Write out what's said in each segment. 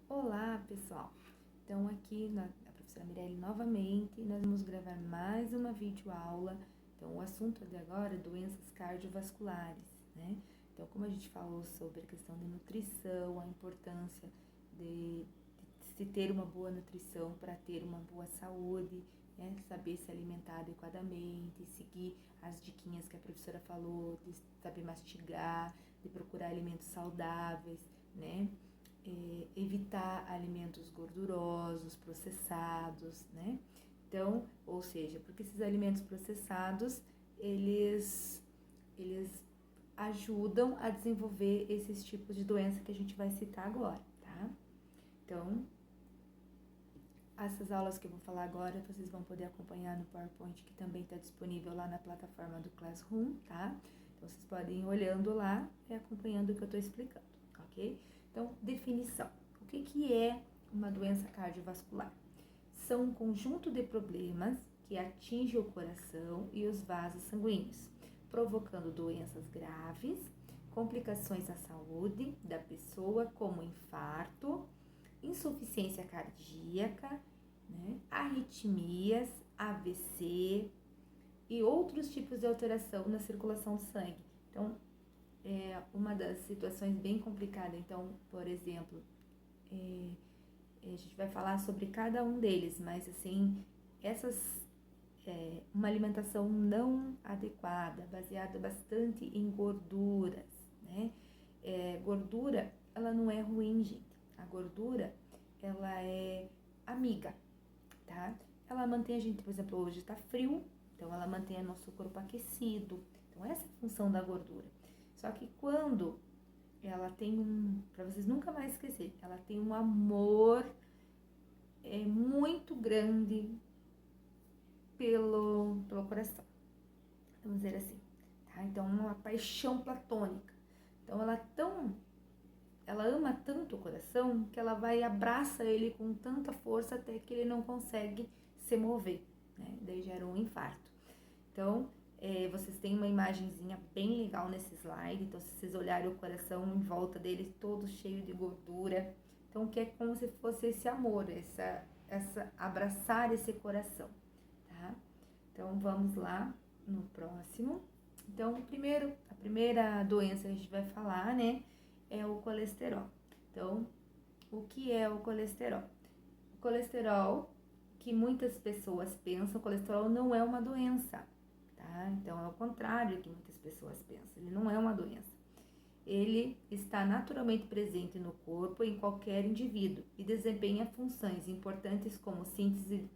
Olá, pessoal! Então, aqui a professora Mirelle novamente, nós vamos gravar mais uma videoaula. Então, o assunto de agora é doenças cardiovasculares, né? Então, como a gente falou sobre a questão de nutrição, a importância de se ter uma boa nutrição para ter uma boa saúde, né? Saber se alimentar adequadamente, seguir as diquinhas que a professora falou, de saber mastigar, de procurar alimentos saudáveis, né? Evitar alimentos gordurosos, processados, né? Então, ou seja, porque esses alimentos processados, eles ajudam a desenvolver esses tipos de doença que a gente vai citar agora, tá? Então, essas aulas que eu vou falar agora, vocês vão poder acompanhar no PowerPoint, que também está disponível lá na plataforma do Classroom, tá? Então, vocês podem ir olhando lá e acompanhando o que eu estou explicando, ok? Então, definição. O que é uma doença cardiovascular? São um conjunto de problemas que atingem o coração e os vasos sanguíneos, provocando doenças graves, complicações à saúde da pessoa, como infarto, insuficiência cardíaca, né, arritmias, AVC e outros tipos de alteração na circulação do sangue. Então, é uma das situações bem complicadas. Então, por exemplo, a gente vai falar sobre cada um deles, mas assim, uma alimentação não adequada, baseada bastante em gorduras, né? Gordura, ela não é ruim, gente. A gordura, ela é amiga, tá? Ela mantém a gente, por exemplo, hoje tá frio, então ela mantém o nosso corpo aquecido. Então, essa é a função da gordura. Só que quando ela tem para vocês nunca mais esquecer, ela tem um amor muito grande pelo coração, vamos dizer assim, tá? Então, uma paixão platônica. Então, ela ama tanto o coração que ela vai e abraça ele com tanta força até que ele não consegue se mover, né? Daí gera um infarto. Então, vocês têm uma imagenzinha bem legal nesse slide. Então, se vocês olharem o coração em volta dele todo cheio de gordura, então que é como se fosse esse amor, abraçar esse coração, tá? Então, vamos lá no próximo. Então, a primeira doença que a gente vai falar, né, é o colesterol. Então, o que é o colesterol? O colesterol, que muitas pessoas pensam, o colesterol não é uma doença, tá? Então, é o contrário do que muitas pessoas pensam, ele não é uma doença. Ele está naturalmente presente no corpo em qualquer indivíduo e desempenha funções importantes como síntese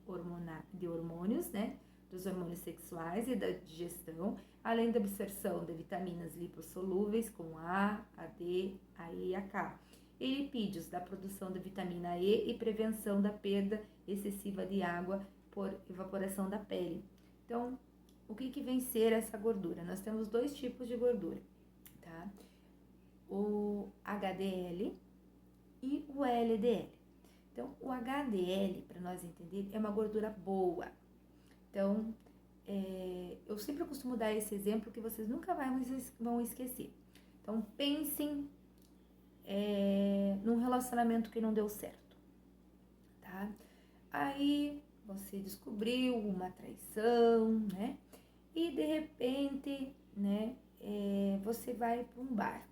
de hormônios, né? Dos hormônios sexuais e da digestão, além da absorção de vitaminas lipossolúveis como A D, a E e a K, e lipídios, da produção da vitamina E e prevenção da perda excessiva de água por evaporação da pele. Então, o que vem ser essa gordura? Nós temos dois tipos de gordura, tá? O HDL e o LDL. Então, o HDL, para nós entender, é uma gordura boa. Então, eu sempre costumo dar esse exemplo que vocês nunca vão esquecer. Então, pensem num relacionamento que não deu certo, tá? Aí, você descobriu uma traição, né? E, de repente, né, você vai para um bar.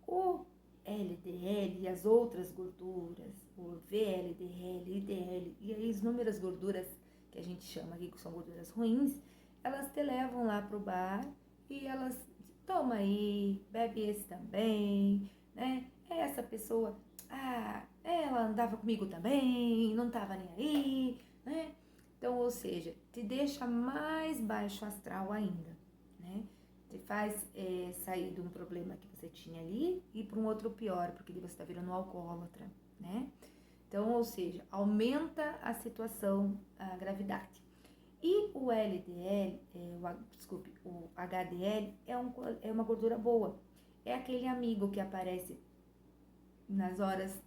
O LDL e as outras gorduras, o VLDL, IDL e as inúmeras gorduras que a gente chama aqui que são gorduras ruins, elas te levam lá pro bar e elas toma aí, bebe esse também, né? Essa pessoa, ela andava comigo também, não tava nem aí, né? Então, ou seja, te deixa mais baixo astral ainda, né? Te faz sair de um problema que você tinha ali e para um outro pior, porque você está virando um alcoólatra, né? Então, ou seja, aumenta a situação, a gravidade. E o LDL, o HDL é uma gordura boa. É aquele amigo que aparece nas horas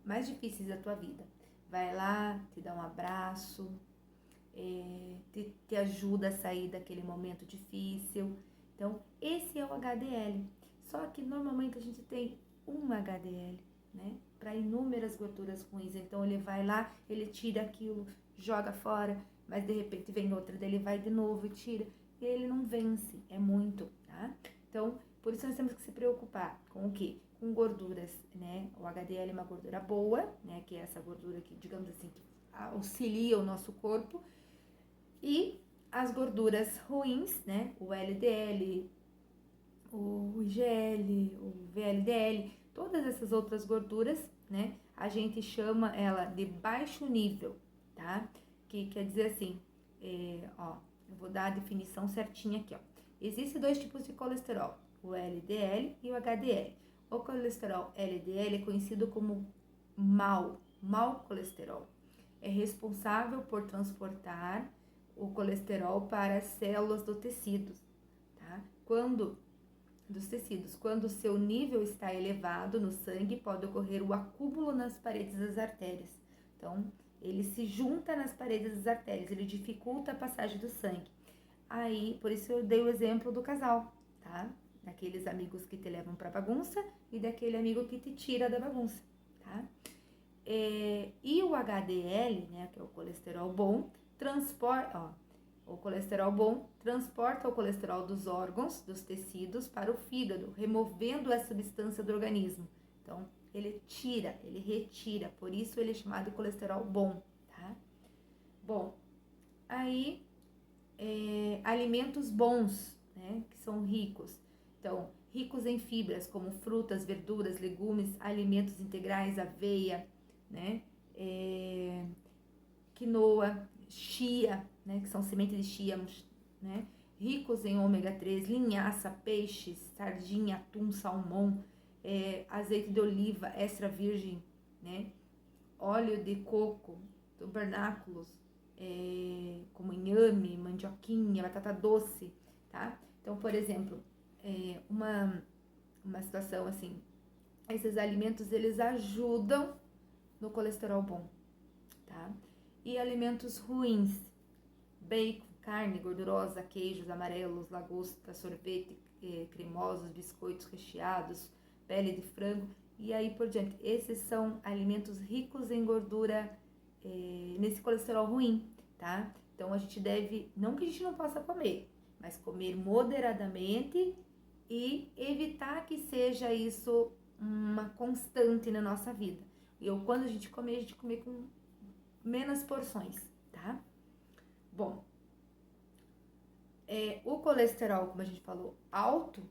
mais difíceis da tua vida. Vai lá, te dá um abraço, te ajuda a sair daquele momento difícil. Então, esse é o HDL. Só que normalmente a gente tem um HDL, né? Para levar inúmeras gorduras ruins. Então ele vai lá, ele tira aquilo, joga fora, mas de repente vem outra, daí ele vai de novo e tira. E ele não vence, é muito, tá? Então, por isso nós temos que se preocupar com o quê? Com gorduras, né? O HDL é uma gordura boa, né? Que é essa gordura que, digamos assim, que auxilia o nosso corpo. E as gorduras ruins, né? O LDL, o IGL, o VLDL, todas essas outras gorduras, né? A gente chama ela de baixo nível, tá? Que quer dizer assim, ó, eu vou dar a definição certinha aqui, ó. Existem 2 tipos de colesterol, o LDL e o HDL. O colesterol LDL é conhecido como mau colesterol. É responsável por transportar o colesterol para as células do tecido, tá? Quando o seu nível está elevado no sangue, pode ocorrer o acúmulo nas paredes das artérias. Então, ele se junta nas paredes das artérias, ele dificulta a passagem do sangue. Aí, por isso eu dei o exemplo do casal, tá? Daqueles amigos que te levam pra bagunça e daquele amigo que te tira da bagunça, tá? E o HDL, né, que é o colesterol bom, o colesterol bom transporta o colesterol dos órgãos, dos tecidos, para o fígado, removendo essa substância do organismo. Então, ele retira, por isso ele é chamado de colesterol bom, tá? Bom, aí, alimentos bons, né, que são ricos. Então, ricos em fibras, como frutas, verduras, legumes, alimentos integrais, aveia, né, quinoa, chia, né, que são sementes de chia, né, ricos em ômega 3, linhaça, peixes, sardinha, atum, salmão, azeite de oliva extra virgem, né, óleo de coco, tubernáculos, como inhame, mandioquinha, batata doce, tá? Então, por exemplo, uma situação assim, esses alimentos eles ajudam no colesterol bom, tá? E alimentos ruins, bacon, carne gordurosa, queijos amarelos, lagosta, sorvete, cremosos, biscoitos recheados, pele de frango e aí por diante. Esses são alimentos ricos em gordura, nesse colesterol ruim, tá? Então a gente deve, não que a gente não possa comer, mas comer moderadamente e evitar que seja isso uma constante na nossa vida. Quando a gente comer com menos porções, tá? Bom, o colesterol, como a gente falou, alto,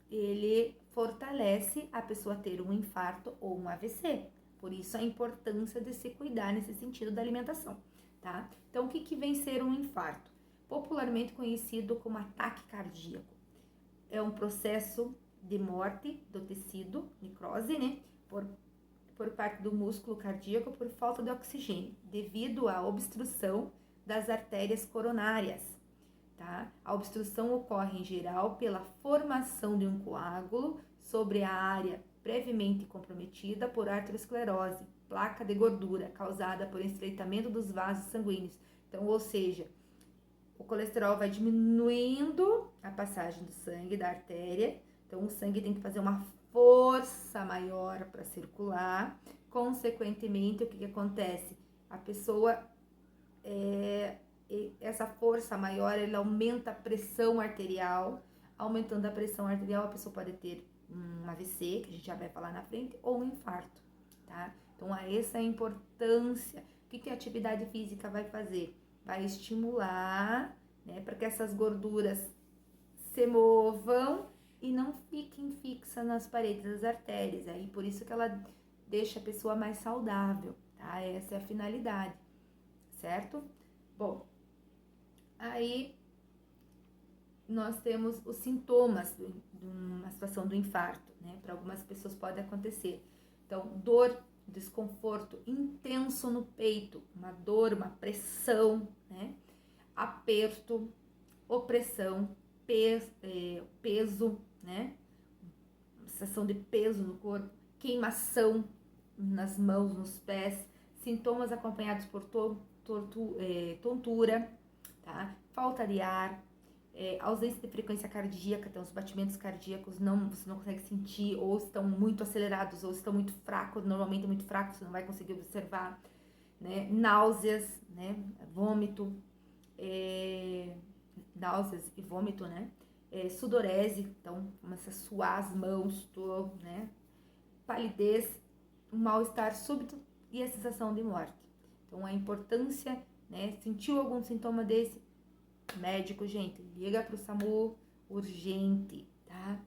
ele fortalece a pessoa ter um infarto ou um AVC. Por isso a importância de se cuidar nesse sentido da alimentação, tá? Então, o que vem ser um infarto? Popularmente conhecido como ataque cardíaco. É um processo de morte do tecido, necrose, né? Por parte do músculo cardíaco por falta de oxigênio, devido à obstrução das artérias coronárias, tá? A obstrução ocorre em geral pela formação de um coágulo sobre a área previamente comprometida por arteriosclerose, placa de gordura causada por estreitamento dos vasos sanguíneos. Então, ou seja, o colesterol vai diminuindo a passagem do sangue da artéria, então o sangue tem que fazer uma força maior para circular. Consequentemente, o que acontece? A pessoa, essa força maior, ela aumenta a pressão arterial. Aumentando a pressão arterial, a pessoa pode ter um AVC, que a gente já vai falar na frente, ou um infarto, tá? Então, essa é a importância. O que a atividade física vai fazer? Vai estimular, né, para que essas gorduras se movam e não fiquem fixas nas paredes das artérias. Aí por isso que ela deixa a pessoa mais saudável, tá? Essa é a finalidade, certo? Bom, aí nós temos os sintomas de uma situação do infarto, né? Para algumas pessoas pode acontecer. Então, dor, desconforto intenso no peito, uma dor, uma pressão, né? Aperto, opressão, peso, né? Sensação de peso no corpo, queimação nas mãos, nos pés, sintomas acompanhados por tontura, tá? Falta de ar, Ausência de frequência cardíaca, então os batimentos cardíacos você não consegue sentir, ou estão muito acelerados, ou estão muito fracos, normalmente muito fracos, você não vai conseguir observar, né? Náuseas, né? Vômito, náuseas e vômito, né? Sudorese, então começa a suar as mãos, né? Palidez, um mal-estar súbito e a sensação de morte. Então a importância, né? Sentiu algum sintoma desse? Médico, gente, liga pro SAMU urgente, tá?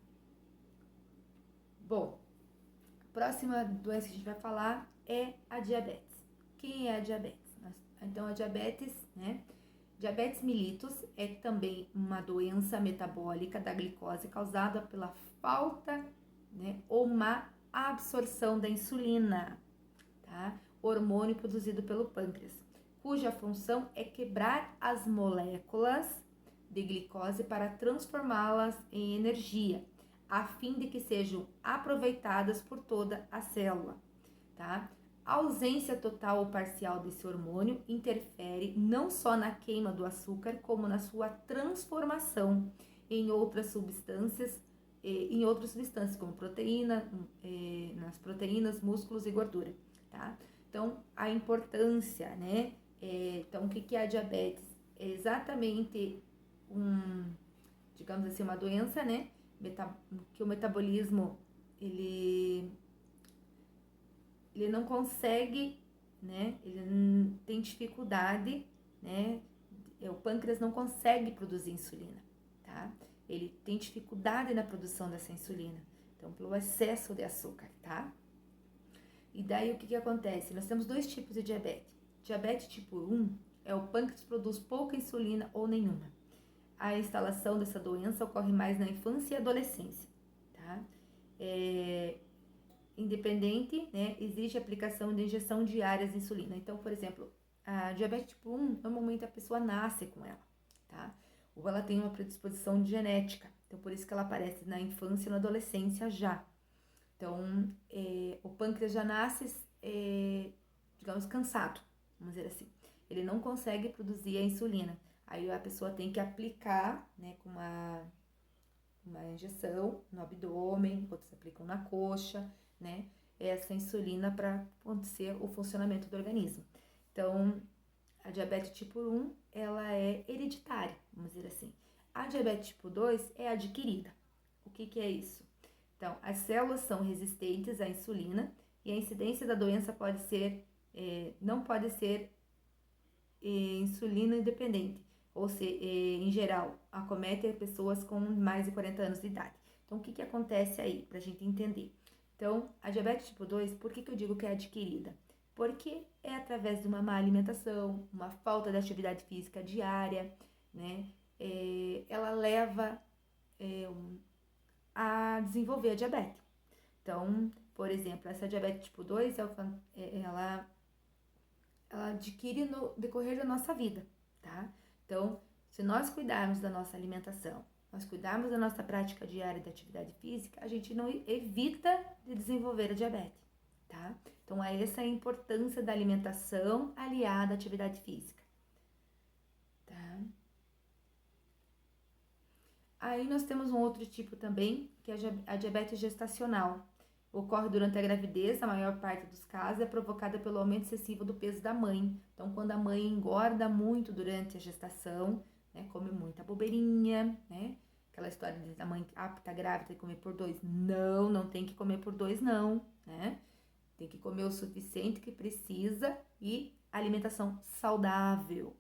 Bom, a próxima doença que a gente vai falar é a diabetes. Quem é a diabetes? Então, a diabetes, né? Diabetes mellitus é também uma doença metabólica da glicose causada pela falta, né, ou má absorção da insulina, tá? Hormônio produzido pelo pâncreas, cuja função é quebrar as moléculas de glicose para transformá-las em energia, a fim de que sejam aproveitadas por toda a célula, tá? A ausência total ou parcial desse hormônio interfere não só na queima do açúcar, como na sua transformação em outras substâncias, como proteína, nas proteínas, músculos e gordura, tá? Então, a importância, né? Então, o que é a diabetes? É exatamente digamos assim, uma doença, né? Que o metabolismo, ele não consegue, né? Ele tem dificuldade, né? O pâncreas não consegue produzir insulina, tá? Ele tem dificuldade na produção dessa insulina, então pelo excesso de açúcar, tá? E daí o que acontece? Nós temos dois tipos de diabetes. Diabetes tipo 1 é o pâncreas produz pouca insulina ou nenhuma. A instalação dessa doença ocorre mais na infância e adolescência, tá? Independente, né, exige aplicação de injeção diária de insulina. Então, por exemplo, a diabetes tipo 1, normalmente a pessoa nasce com ela, tá? Ou ela tem uma predisposição genética, então por isso que ela aparece na infância e na adolescência já. Então, o pâncreas já nasce, digamos, cansado, vamos dizer assim. Ele não consegue produzir a insulina. Aí a pessoa tem que aplicar, né, com uma injeção no abdômen, outros aplicam na coxa, né, essa insulina para acontecer o funcionamento do organismo. Então, a diabetes tipo 1, ela é hereditária, vamos dizer assim. A diabetes tipo 2 é adquirida. O que é isso? Então, as células são resistentes à insulina e a incidência da doença não pode ser insulina independente, ou seja, em geral, acomete pessoas com mais de 40 anos de idade. Então, o que acontece aí, para a gente entender? Então, a diabetes tipo 2, por que eu digo que é adquirida? Porque é através de uma má alimentação, uma falta de atividade física diária, né? Ela leva a desenvolver a diabetes. Então, por exemplo, essa diabetes tipo 2, ela adquire no decorrer da nossa vida, tá? Então, se nós cuidarmos da nossa alimentação, nós cuidarmos da nossa prática diária de atividade física, a gente não evita de desenvolver a diabetes, tá? Então, essa é a importância da alimentação aliada à atividade física, tá? Aí nós temos um outro tipo também, que é a diabetes gestacional. Ocorre durante a gravidez, a maior parte dos casos é provocada pelo aumento excessivo do peso da mãe. Então, quando a mãe engorda muito durante a gestação, né, come muita bobeirinha, né? Aquela história de a mãe tá grávida tem que comer por 2. Não tem que comer por 2 não, né? Tem que comer o suficiente que precisa e alimentação saudável,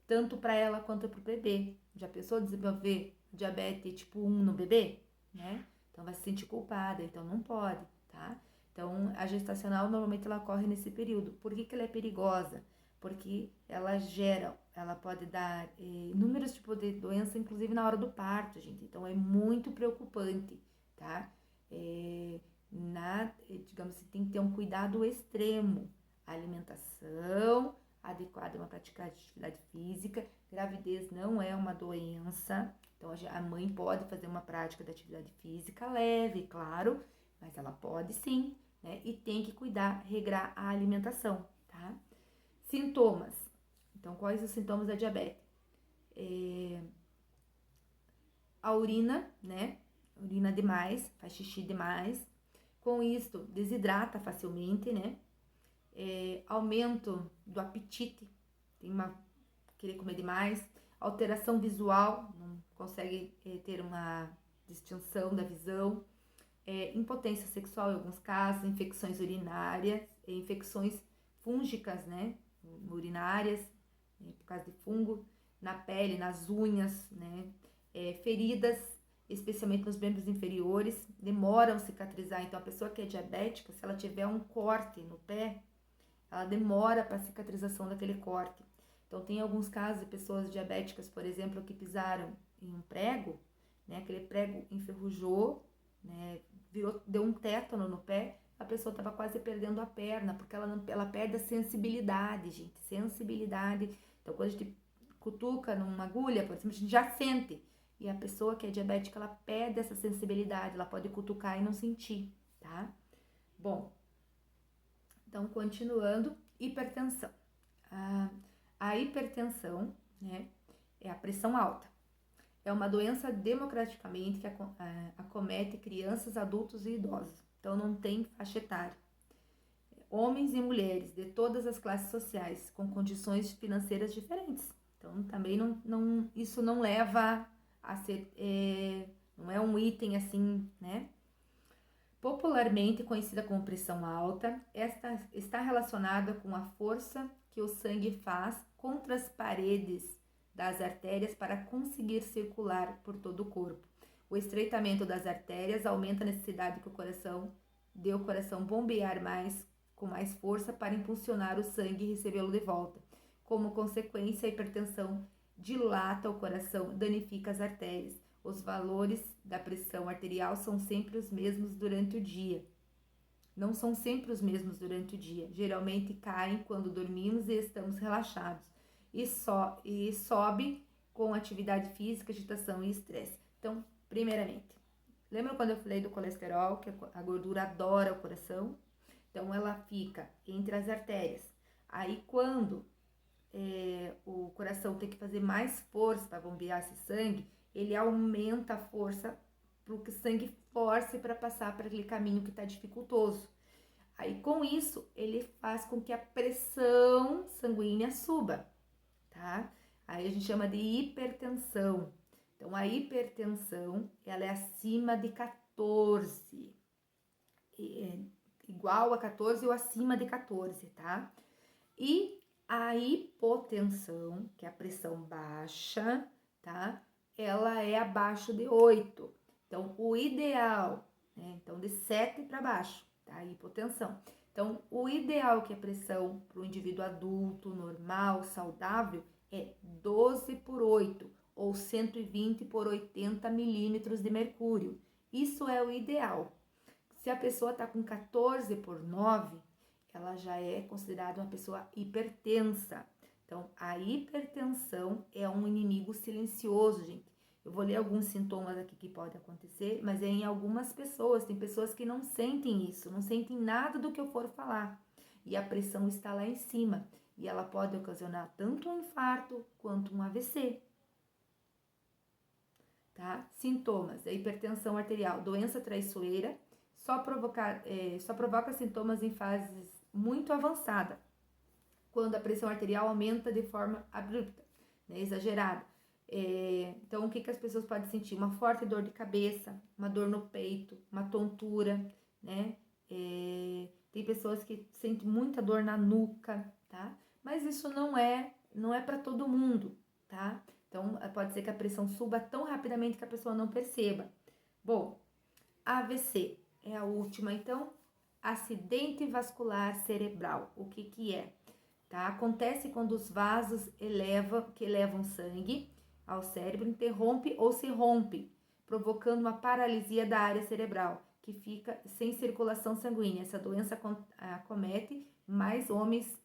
tanto para ela quanto para o bebê. Já pensou desenvolver diabetes tipo 1 no bebê, né? Então vai se sentir culpada, então não pode, tá? Então a gestacional normalmente ela ocorre nesse período. Por que ela é perigosa? Porque ela pode dar inúmeros tipos de doença, inclusive na hora do parto, gente. Então é muito preocupante, tá? Digamos assim, tem que ter um cuidado extremo. A alimentação adequada, uma prática de atividade física. Gravidez não é uma doença, então a mãe pode fazer uma prática de atividade física leve, claro, mas ela pode sim, né? E tem que cuidar, regrar a alimentação, tá? Sintomas. Então, quais os sintomas da diabetes? a urina, né? Urina demais, faz xixi demais. Com isso, desidrata facilmente, né? Aumento do apetite, querer comer demais. Alteração visual, não consegue ter uma distinção da visão. Impotência sexual em alguns casos, infecções urinárias, infecções fúngicas, né? Urinárias, por causa de fungo, na pele, nas unhas, né? Feridas, especialmente nos membros inferiores, demoram a cicatrizar. Então, a pessoa que é diabética, se ela tiver um corte no pé, ela demora para a cicatrização daquele corte. Então, tem alguns casos de pessoas diabéticas, por exemplo, que pisaram em um prego, né? Aquele prego enferrujou, né? Deu um tétano no pé, a pessoa estava quase perdendo a perna, porque ela perde a sensibilidade, gente, sensibilidade. Então, quando a gente cutuca numa agulha, por exemplo, a gente já sente. E a pessoa que é diabética, ela perde essa sensibilidade, ela pode cutucar e não sentir, tá? Bom, então, continuando, hipertensão. A hipertensão, né, é a pressão alta. É uma doença democraticamente que acomete crianças, adultos e idosos. Então, não tem faixa etária. Homens e mulheres de todas as classes sociais, com condições financeiras diferentes. Então, também isso não leva a ser... não é um item assim, né? Popularmente conhecida como pressão alta, esta está relacionada com a força que o sangue faz contra as paredes das artérias para conseguir circular por todo o corpo. O estreitamento das artérias aumenta a necessidade que o coração bombear com mais força para impulsionar o sangue e recebê-lo de volta. Como consequência, a hipertensão dilata o coração, danifica as artérias. Os valores da pressão arterial são sempre os mesmos durante o dia. Não são sempre os mesmos durante o dia. Geralmente caem quando dormimos e estamos relaxados. E sobe com atividade física, agitação e estresse. Então, primeiramente, lembra quando eu falei do colesterol, que a gordura adora o coração? Então, ela fica entre as artérias. Aí, quando o coração tem que fazer mais força para bombear esse sangue, ele aumenta a força para o sangue force para passar para aquele caminho que está dificultoso. Aí, com isso, ele faz com que a pressão sanguínea suba, tá? Aí a gente chama de hipertensão. Então, a hipertensão, ela é acima de 14. Igual a 14 ou acima de 14, tá? E a hipotensão, que é a pressão baixa, tá? Ela é abaixo de 8. Então, o ideal, né? Então, de 7 para baixo, tá? Hipotensão. Então, o ideal que é a pressão para o indivíduo adulto, normal, saudável, é 12 por 8, ou 120 por 80 milímetros de mercúrio. Isso é o ideal. Se a pessoa está com 14 por 9, ela já é considerada uma pessoa hipertensa. Então, a hipertensão é um inimigo silencioso, gente. Eu vou ler alguns sintomas aqui que podem acontecer, mas é em algumas pessoas. Tem pessoas que não sentem isso, não sentem nada do que eu for falar. E a pressão está lá em cima. E ela pode ocasionar tanto um infarto quanto um AVC. Tá? Sintomas: a hipertensão arterial, doença traiçoeira, só provoca sintomas em fases muito avançada, quando a pressão arterial aumenta de forma abrupta, né, exagerada. Então, o que as pessoas podem sentir? Uma forte dor de cabeça, uma dor no peito, uma tontura, né? Tem pessoas que sentem muita dor na nuca, tá? Mas isso não é para todo mundo, tá? Então, pode ser que a pressão suba tão rapidamente que a pessoa não perceba. Bom, AVC é a última, então, acidente vascular cerebral. O que é? Tá? Acontece quando os vasos que elevam sangue ao cérebro interrompe ou se rompe, provocando uma paralisia da área cerebral, que fica sem circulação sanguínea. Essa doença acomete mais homens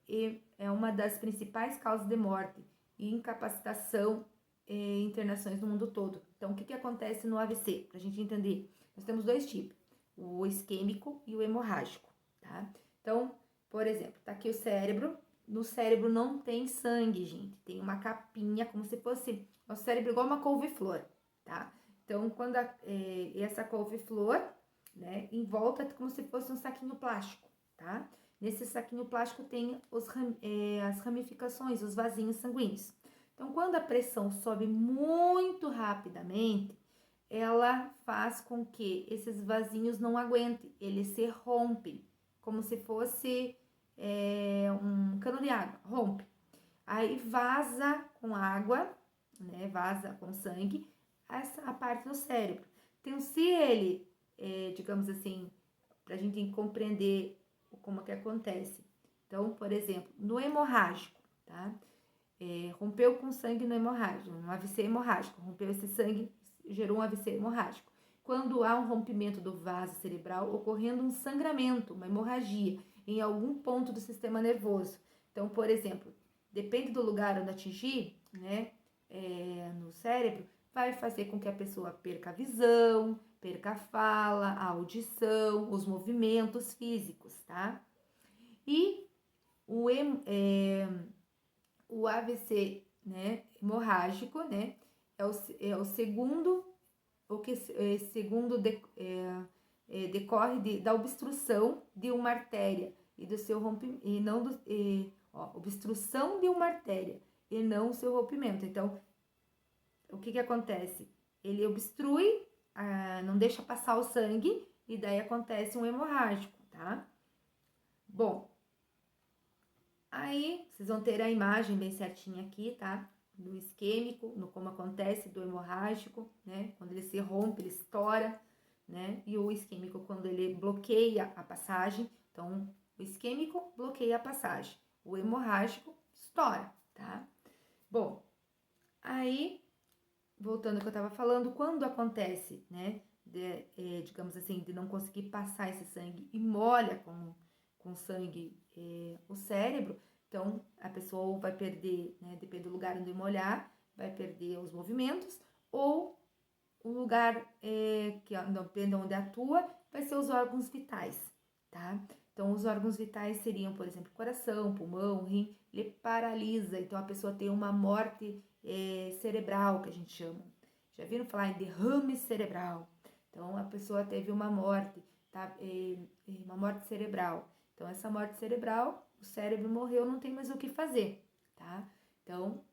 e é uma das principais causas de morte e incapacitação e internações no mundo todo. Então, o que acontece no AVC? Para a gente entender, nós temos dois tipos, o isquêmico e o hemorrágico, tá? Então, por exemplo, tá aqui o cérebro. No cérebro não tem sangue, gente. Tem uma capinha, como se fosse... Nosso cérebro é igual uma couve-flor. tá? Então, quando essa couve-flor, né, em volta como se fosse um saquinho plástico, tá? Nesse saquinho plástico tem as ramificações, os vasinhos sanguíneos. Então, quando a pressão sobe muito rapidamente, ela faz com que esses vasinhos não aguentem, eles se rompem, como se fosse um cano de água, rompe. Aí vaza com água, né? Vaza com sangue, a parte do cérebro. Então, se ele, digamos assim, para a gente compreender como que acontece. Então, por exemplo, no hemorrágico, tá? Rompeu com sangue no hemorrágico, um AVC hemorrágico, rompeu esse sangue, gerou um AVC hemorrágico. Quando há um rompimento do vaso cerebral, ocorrendo um sangramento, uma hemorragia, em algum ponto do sistema nervoso. Então, por exemplo, depende do lugar onde atingir, né, no cérebro, vai fazer com que a pessoa perca a visão, perca a fala, a audição, os movimentos físicos, tá? E o AVC, né, hemorrágico, né, é o segundo, decorre da obstrução de uma artéria e do seu rompimento, e não obstrução de uma artéria e não o seu rompimento. Então, o que acontece? Ele obstrui, não deixa passar o sangue e daí acontece um hemorrágico, tá? Bom, aí vocês vão ter a imagem bem certinha aqui, tá? Do isquêmico, no como acontece do hemorrágico, né? Quando ele se rompe, ele estoura, né? E o isquêmico quando ele bloqueia a passagem. Então, o isquêmico bloqueia a passagem. O hemorrágico estoura, tá? Bom, aí, voltando ao que eu tava falando, quando acontece, né? Digamos assim, de não conseguir passar esse sangue e molha com sangue o cérebro, então a pessoa vai perder, né, depende do lugar onde molhar, vai perder os movimentos, ou o lugar depende onde atua, vai ser os órgãos vitais, tá? Então, os órgãos vitais seriam, por exemplo, coração, pulmão, rim, ele paralisa, então a pessoa tem uma morte cerebral, que a gente chama. Já viram falar em derrame cerebral? Então, a pessoa teve uma morte, tá? Uma morte cerebral. Então, essa morte cerebral, o cérebro morreu, não tem mais o que fazer, tá? Então,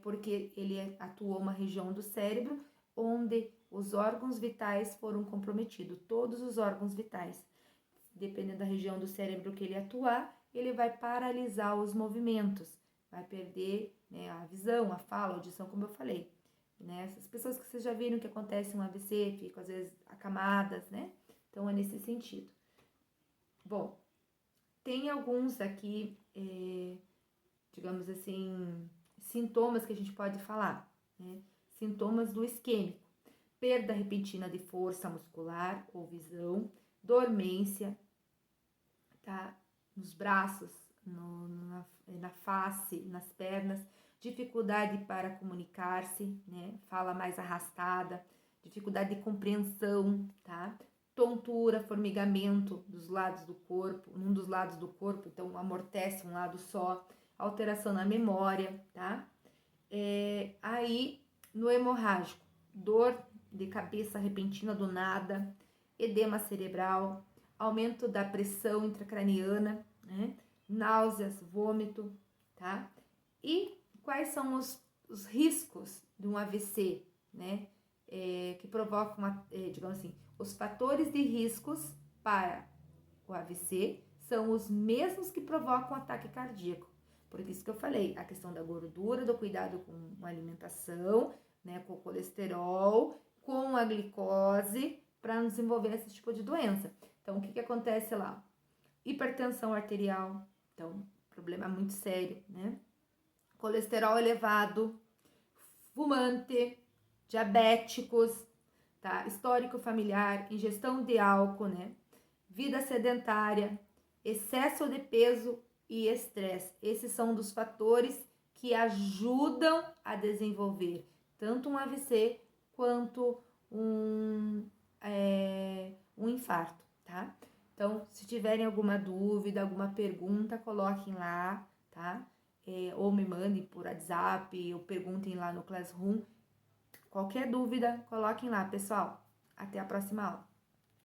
porque ele atuou uma região do cérebro onde os órgãos vitais foram comprometidos, todos os órgãos vitais. Dependendo da região do cérebro que ele atuar, ele vai paralisar os movimentos, vai perder, né, a visão, a fala, a audição, como eu falei. Né? Essas pessoas que vocês já viram que acontece um AVC, ficam às vezes acamadas, né? Então é nesse sentido. Bom, tem alguns aqui, digamos assim, sintomas que a gente pode falar, né? Sintomas do isquêmico: perda repentina de força muscular ou visão, dormência, tá? Nos braços, na face, nas pernas, dificuldade para comunicar-se, né? Fala mais arrastada, dificuldade de compreensão, tá? Tontura, formigamento dos lados do corpo, num dos lados do corpo, então amortece um lado só, alteração na memória, tá? Aí, no hemorrágico, dor de cabeça repentina do nada, edema cerebral, aumento da pressão intracraniana, né? Náuseas, vômito, tá? E quais são os riscos de um AVC, né? Que provocam, digamos assim, os fatores de riscos para o AVC são os mesmos que provocam ataque cardíaco. Por isso que eu falei, a questão da gordura, do cuidado com a alimentação, né, com o colesterol, com a glicose, para não desenvolver esse tipo de doença. Então, o que acontece lá? Hipertensão arterial, então, problema muito sério, né? Colesterol elevado, fumante, diabéticos, tá? Histórico familiar, ingestão de álcool, né? Vida sedentária, excesso de peso e estresse. Esses são dos fatores que ajudam a desenvolver tanto um AVC quanto um infarto, tá? Então, se tiverem alguma dúvida, alguma pergunta, coloquem lá, tá? Ou me mandem por WhatsApp, ou perguntem lá no Classroom, Qualquer dúvida, coloquem lá, pessoal. Até a próxima aula.